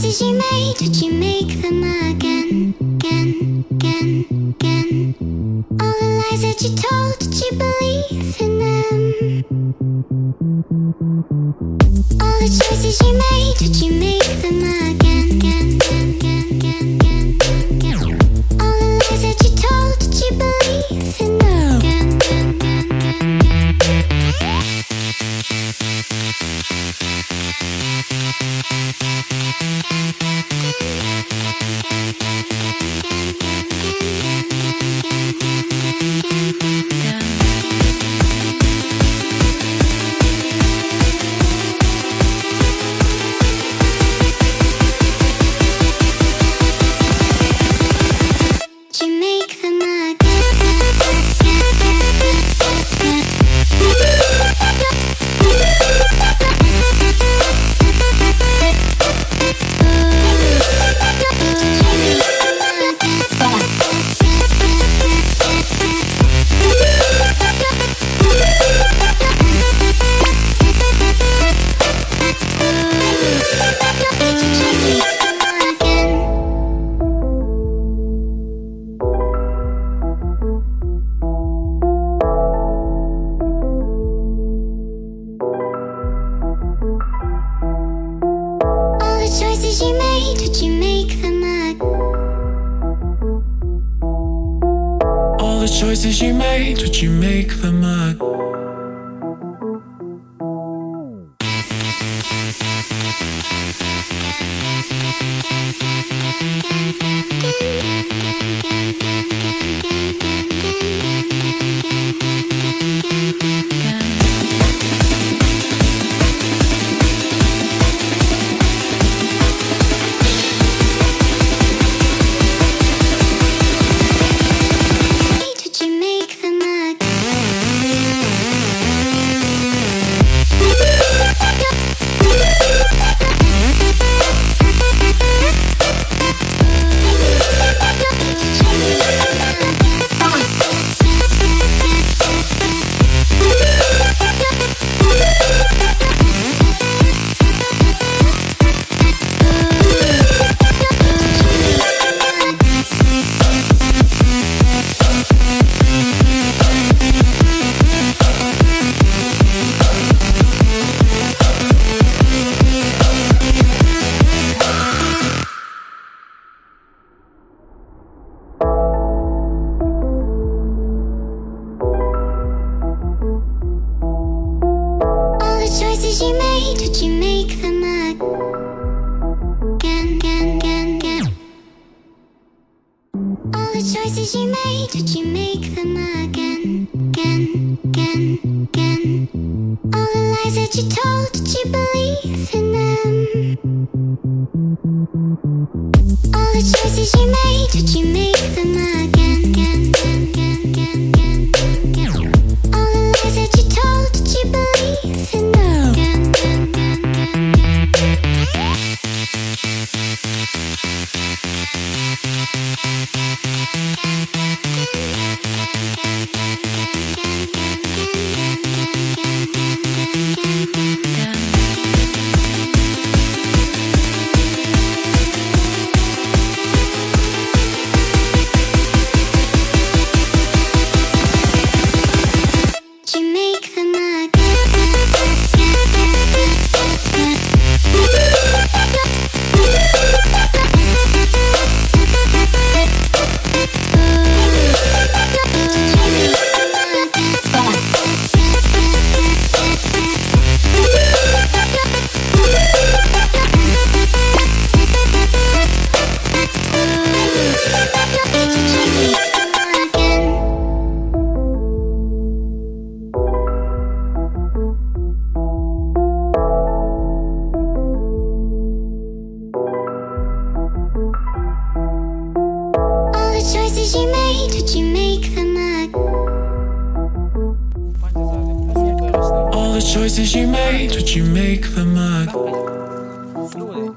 choices you made, would you make them again, again, again, again? All the lies that you told, did you believe in them? All the choices you made, would you make them again, again, again, again, again, again? All the lies that you told, did you believe in them? Again, again, again, again, again. Choices you made, would you make them again? Choices you made, would you make them again? Come on.